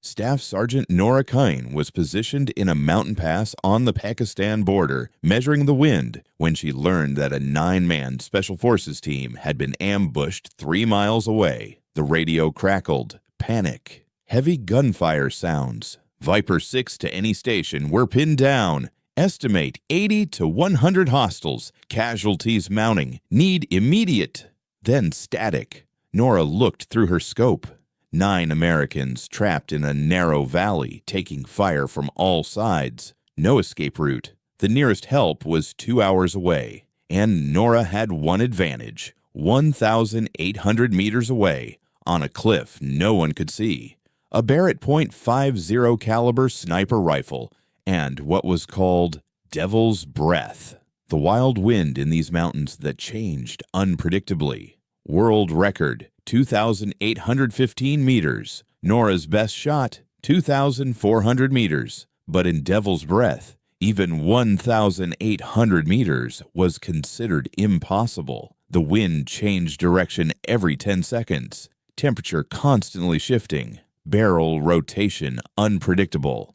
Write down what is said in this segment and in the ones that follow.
Staff Sergeant Nora Kain was positioned in a mountain pass on the Pakistan border, measuring the wind, when she learned that a 9-man Special Forces team had been ambushed 3 miles away. The radio crackled. Panic. Heavy gunfire sounds. Viper 6 to any station. We're pinned down. Estimate 80 to 100 hostiles. Casualties mounting. Need immediate. Then static. Nora looked through her scope. 9 Americans trapped in a narrow valley, taking fire from all sides. No escape route. The nearest help was 2 hours away. And Nora had one advantage. 1,800 meters away, on a cliff no one could see. A Barrett .50 caliber sniper rifle, and what was called Devil's Breath. The wild wind in these mountains that changed unpredictably. World record, 2,815 meters. Nora's best shot, 2,400 meters. But in Devil's Breath, even 1,800 meters was considered impossible. The wind changed direction every 10 seconds. Temperature constantly shifting. Barrel rotation unpredictable.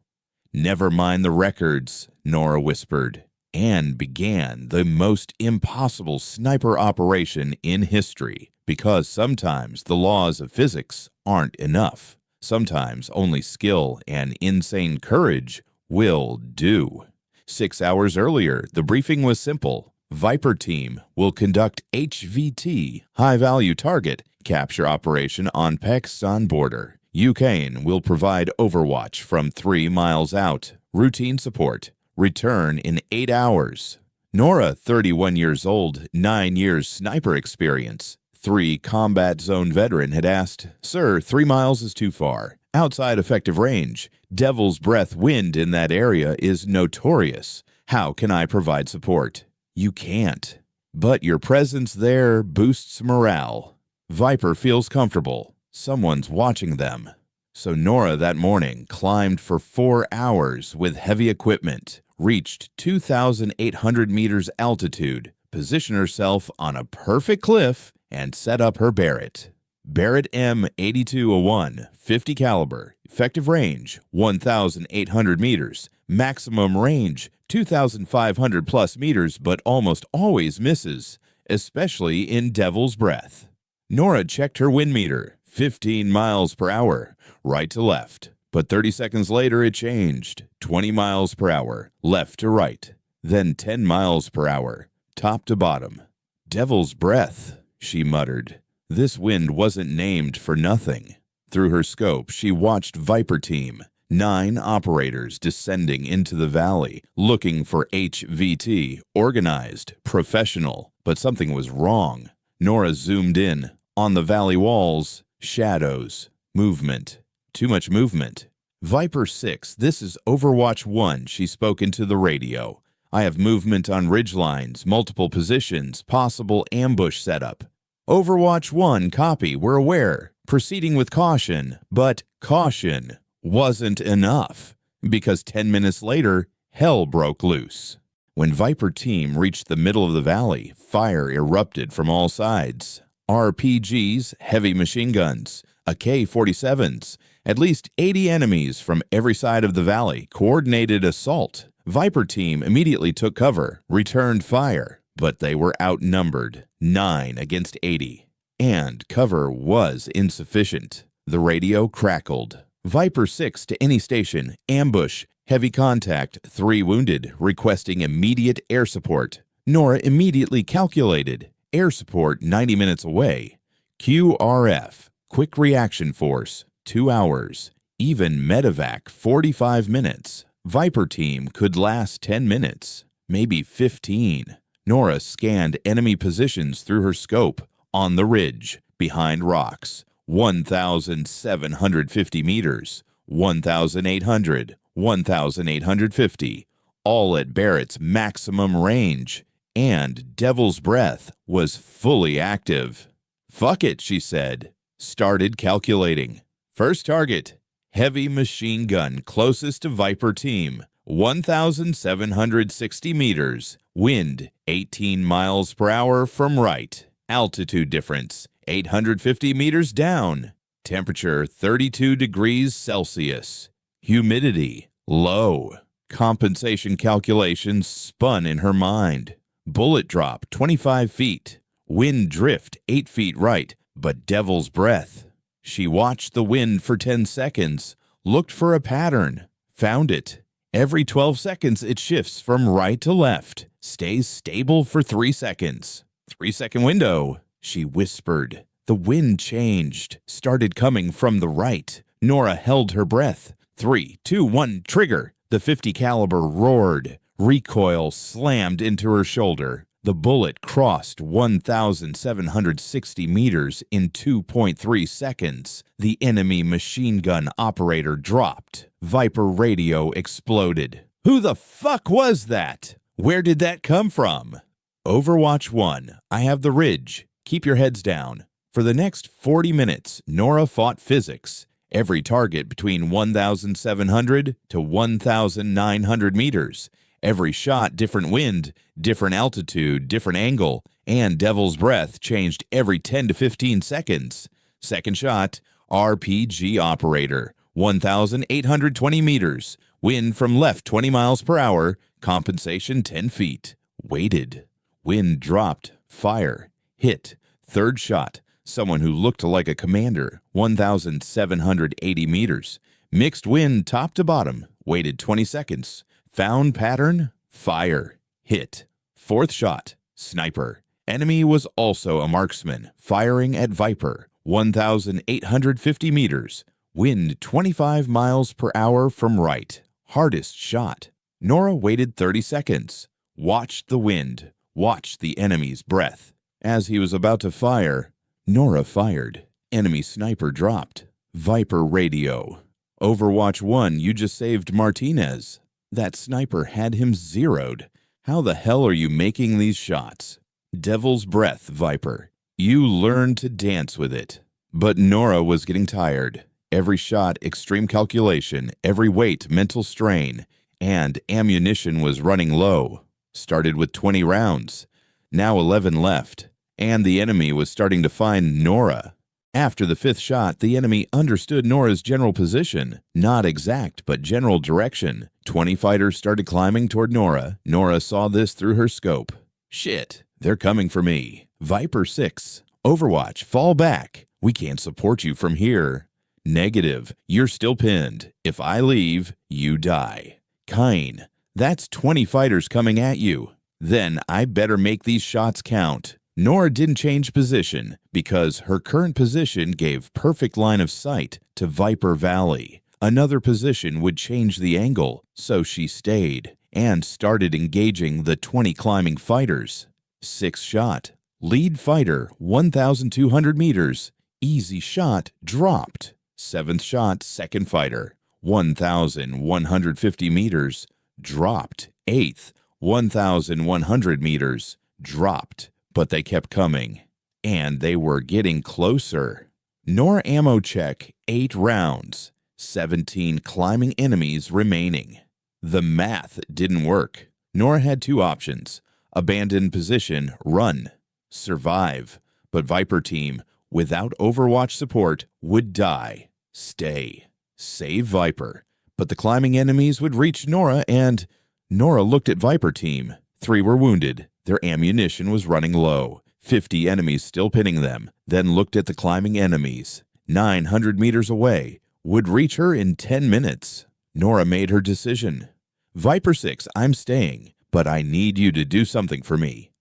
"Never mind the records," Nora whispered, and began the most impossible sniper operation in history, because sometimes the laws of physics aren't enough. Sometimes only skill and insane courage will do. 6 hours earlier, the briefing was simple. Viper team will conduct HVT, high-value target, capture operation on Pakistan border. Kain will provide overwatch from 3 miles out. Routine support. Return in 8 hours. Nora, 31 years old, 9 years sniper experience. 3 combat zone veteran had asked, "Sir, 3 miles is too far. Outside effective range. Devil's Breath wind in that area is notorious. How can I provide support?" You can't. But your presence there boosts morale. Viper feels comfortable. Someone's watching them. So Nora that morning climbed for 4 hours with heavy equipment, reached 2,800 meters altitude, positioned herself on a perfect cliff, and set up her Barrett. Barrett M8201, 50 caliber, effective range 1,800 meters, maximum range 2,500 plus meters, but almost always misses, especially in Devil's Breath. Nora checked her wind meter, 15 miles per hour, right to left. But 30 seconds later it changed, 20 miles per hour, left to right. Then 10 miles per hour, top to bottom. "Devil's Breath," she muttered. This wind wasn't named for nothing. Through her scope, she watched Viper team, 9 operators descending into the valley, looking for HVT, organized, professional. But something was wrong. Nora zoomed in. On the valley walls, shadows, movement, too much movement. "Viper 6, this is Overwatch 1, she spoke into the radio. "I have movement on ridge lines, multiple positions, possible ambush setup." "Overwatch 1, copy, we're aware. Proceeding with caution." But caution wasn't enough, because 10 minutes later, hell broke loose. When Viper team reached the middle of the valley, fire erupted from all sides. RPGs, heavy machine guns, AK-47s, at least 80 enemies from every side of the valley, coordinated assault. Viper team immediately took cover, returned fire, but they were outnumbered, 9 against 80. And cover was insufficient. The radio crackled. "Viper 6 to any station, ambush, heavy contact, 3 wounded, requesting immediate air support." Nora immediately calculated. Air support 90 minutes away. QRF, Quick Reaction Force, 2 hours. Even medevac 45 minutes. Viper team could last 10 minutes, maybe 15. Nora scanned enemy positions through her scope. On the ridge, behind rocks, 1,750 meters, 1,800, 1,850, all at Barrett's maximum range. And Devil's Breath was fully active. "Fuck it," she said. Started calculating. First target, heavy machine gun closest to Viper team, 1,760 meters, wind 18 miles per hour from right, altitude difference 850 meters down. Temperature 32 degrees Celsius. Humidity low. Compensation calculations spun in her mind. Bullet drop 25 feet. Wind drift 8 feet right, but devil's breath. She watched the wind for 10 seconds, looked for a pattern, found it. Every 12 seconds it shifts from right to left, stays stable for 3 seconds. 3-second window, she whispered. The wind changed, started coming from the right. Nora held her breath. 3, 2, 1, trigger. The .50 caliber roared. Recoil slammed into her shoulder. The bullet crossed 1,760 meters in 2.3 seconds. The enemy machine gun operator dropped. Viper radio exploded. Who the fuck was that? Where did that come from? Overwatch 1. I have the ridge. Keep your heads down. For the next 40 minutes, Nora fought physics. Every target between 1,700 to 1,900 meters. Every shot, different wind, different altitude, different angle, and devil's breath changed every 10 to 15 seconds. Second shot, RPG operator, 1,820 meters, wind from left 20 miles per hour, compensation 10 feet. Waited. Wind dropped, fire, hit. Third shot, someone who looked like a commander, 1,780 meters, mixed wind top to bottom, waited 20 seconds. Found pattern, fire, hit. Fourth shot, sniper. Enemy was also a marksman, firing at Viper, 1,850 meters, wind 25 miles per hour from right. Hardest shot. Nora waited 30 seconds, watched the wind, watched the enemy's breath. As he was about to fire, Nora fired. Enemy sniper dropped. Viper radio. Overwatch 1, you just saved Martinez. That sniper had him zeroed. How the hell are you making these shots? Devil's breath, Viper. You learned to dance with it. But Nora was getting tired. Every shot, extreme calculation. Every weight, mental strain. And ammunition was running low. Started with 20 rounds. Now 11 left. And the enemy was starting to find Nora. After the fifth shot, the enemy understood Nora's general position. Not exact, but general direction. 20 fighters started climbing toward Nora. Nora saw this through her scope. Shit, they're coming for me. Viper 6. Overwatch, fall back. We can't support you from here. Negative, you're still pinned. If I leave, you die. Kain, that's 20 fighters coming at you. Then I better make these shots count. Nora didn't change position because her current position gave perfect line of sight to Viper Valley. Another position would change the angle, so she stayed and started engaging the 20 climbing fighters. Sixth shot. Lead fighter, 1,200 meters. Easy shot, dropped. Seventh shot, second fighter, 1,150 meters. Dropped. Eighth, 1,100 meters. Dropped. But they kept coming, and they were getting closer. Nora ammo check, 8 rounds, 17 climbing enemies remaining. The math didn't work. Nora had 2 options: abandon position, run, survive. But Viper team, without Overwatch support, would die. Stay. Save Viper. But the climbing enemies would reach Nora, and Nora looked at Viper team. 3 were wounded. Their ammunition was running low. 50 enemies still pinning them. Then looked at the climbing enemies. 900 meters away. Would reach her in 10 minutes. Nora made her decision. Viper 6, I'm staying, but I need you to do something for me.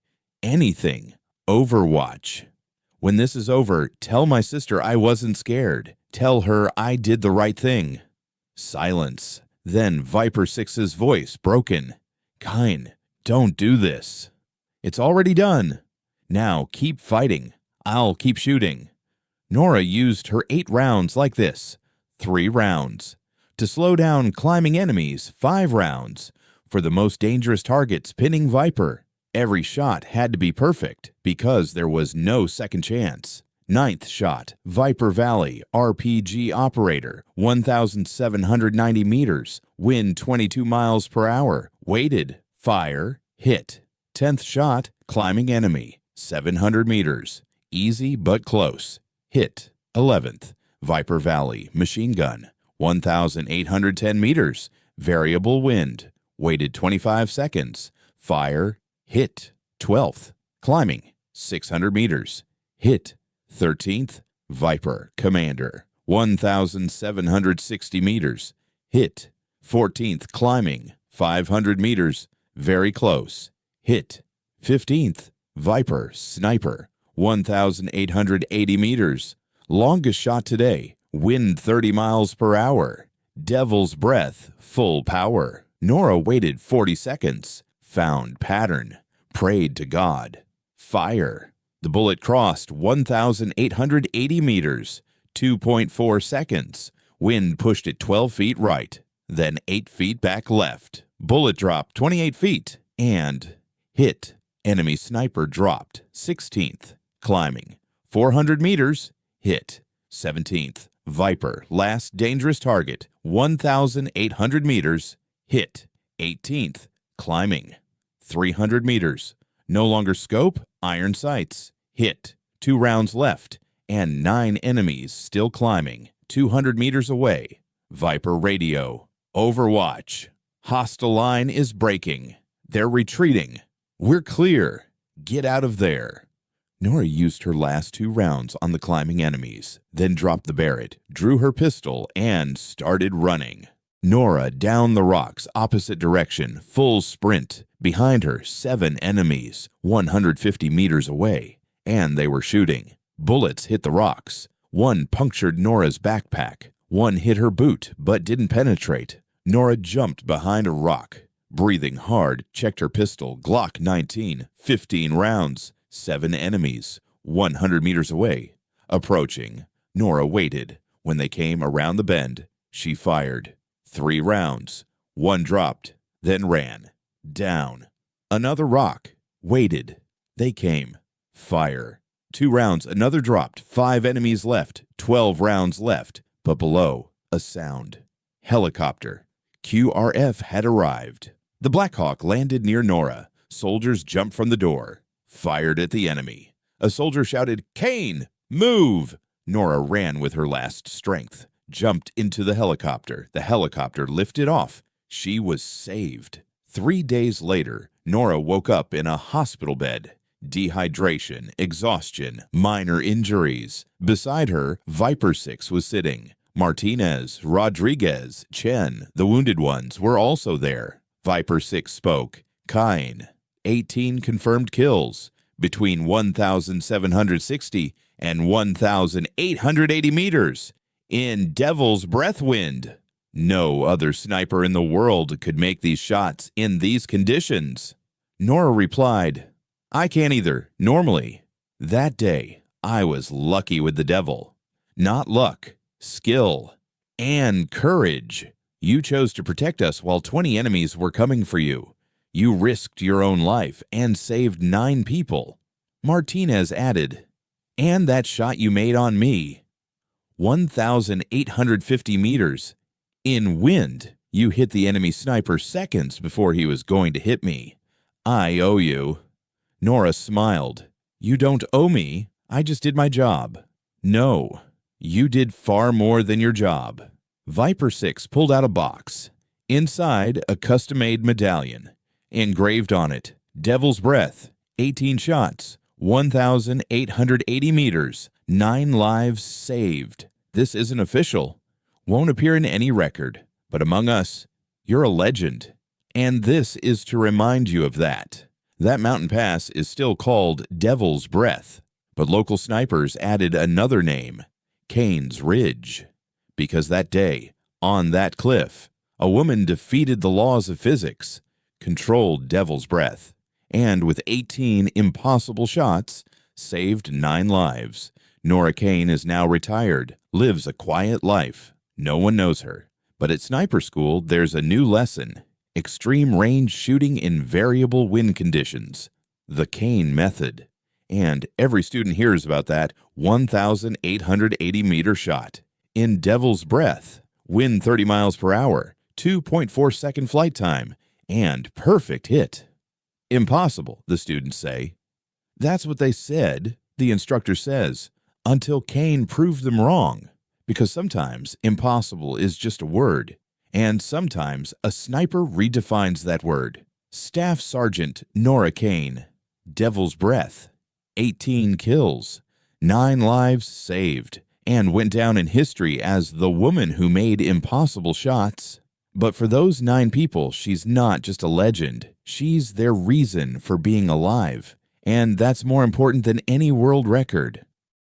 Anything. Overwatch. When this is over, tell my sister I wasn't scared. Tell her I did the right thing. Silence. Then Viper 6's voice broken. Kain, don't do this. It's already done. Now keep fighting. I'll keep shooting. Nora used her 8 rounds like this. 3 rounds. To slow down climbing enemies, 5 rounds. For the most dangerous targets, pinning Viper. Every shot had to be perfect because there was no second chance. 9th shot, Viper Valley, RPG operator, 1,790 meters, wind 22 miles per hour, waited, fire, hit. 10th shot, climbing enemy, 700 meters, easy but close, hit. 11th, Viper Valley, machine gun, 1,810 meters, variable wind, waited 25 seconds, fire, hit, 12th, climbing, 600 meters, hit, 13th, Viper, commander, 1,760 meters, hit, 14th, climbing, 500 meters, very close, hit, 15th, Viper, sniper, 1,880 meters, longest shot today, wind 30 miles per hour, devil's breath, full power. Nora waited 40 seconds, found pattern, prayed to God, fire. The bullet crossed 1,880 meters, 2.4 seconds. Wind pushed it 12 feet right, then 8 feet back left. Bullet dropped 28 feet and hit. Enemy sniper dropped 16th, climbing 400 meters, hit. 17th, Viper, last dangerous target, 1,800 meters, hit. 18th, climbing 300 meters. No longer scope, iron sights, hit. 2 rounds left, and 9 enemies still climbing, 200 meters away. Viper radio, Overwatch. Hostile line is breaking. They're retreating. We're clear. Get out of there. Nora used her last 2 rounds on the climbing enemies, then dropped the Barrett, drew her pistol, and started running. Nora down the rocks, opposite direction, full sprint. Behind her, 7 enemies, 150 meters away, and they were shooting. Bullets hit the rocks. 1 punctured Nora's backpack. 1 hit her boot, but didn't penetrate. Nora jumped behind a rock. Breathing hard, checked her pistol, Glock 19, 15 rounds, 7 enemies, 100 meters away. Approaching. Nora waited. When they came around the bend, she fired. 3 rounds. 1 dropped, then ran. Down. Another rock. Waited. They came. Fire. 2 rounds, another dropped. 5 enemies left. 12 rounds left. But below, a sound. Helicopter. QRF had arrived. The Black Hawk landed near Nora. Soldiers jumped from the door. Fired at the enemy. A soldier shouted, "Kain, move!" Nora ran with her last strength. Jumped into the helicopter. The helicopter lifted off. She was saved. 3 days later, Nora woke up in a hospital bed. Dehydration, exhaustion, minor injuries. Beside her, Viper 6 was sitting. Martinez, Rodriguez, Chen, the wounded ones, were also there. Viper 6 spoke. Kain, 18 confirmed kills, between 1,760 and 1,880 meters, in Devil's Breath wind. No other sniper in the world could make these shots in these conditions. Nora replied, "I can't either, normally. That day, I was lucky with the devil. Not luck, skill, and courage. You chose to protect us while 20 enemies were coming for you. You risked your own life and saved 9 people." Martinez added, "And that shot you made on me. 1,850 meters. In wind, you hit the enemy sniper seconds before he was going to hit me. I owe you." Nora smiled. "You don't owe me. I just did my job." "No, you did far more than your job." Viper 6 pulled out a box. Inside, a custom-made medallion. Engraved on it, Devil's Breath, 18 shots, 1,880 meters, 9 lives saved. This isn't official. Won't appear in any record. But among us, you're a legend. And this is to remind you of that. That mountain pass is still called Devil's Breath. But local snipers added another name, Kain's Ridge. Because that day, on that cliff, a woman defeated the laws of physics, controlled Devil's Breath, and with 18 impossible shots, saved 9 lives. Nora Kain is now retired, lives a quiet life. No one knows her. But at sniper school, there's a new lesson, extreme range shooting in variable wind conditions, the Kain method. And every student hears about that 1,880 meter shot. In Devil's Breath, wind 30 miles per hour, 2.4 second flight time, and perfect hit. Impossible, the students say. That's what they said, the instructor says, until Kain proved them wrong. Because sometimes impossible is just a word, and sometimes a sniper redefines that word. Staff Sergeant Nora Kain, Devil's Breath, 18 kills, 9 lives saved, and went down in history as the woman who made impossible shots. But for those 9 people, she's not just a legend. She's their reason for being alive. And that's more important than any world record.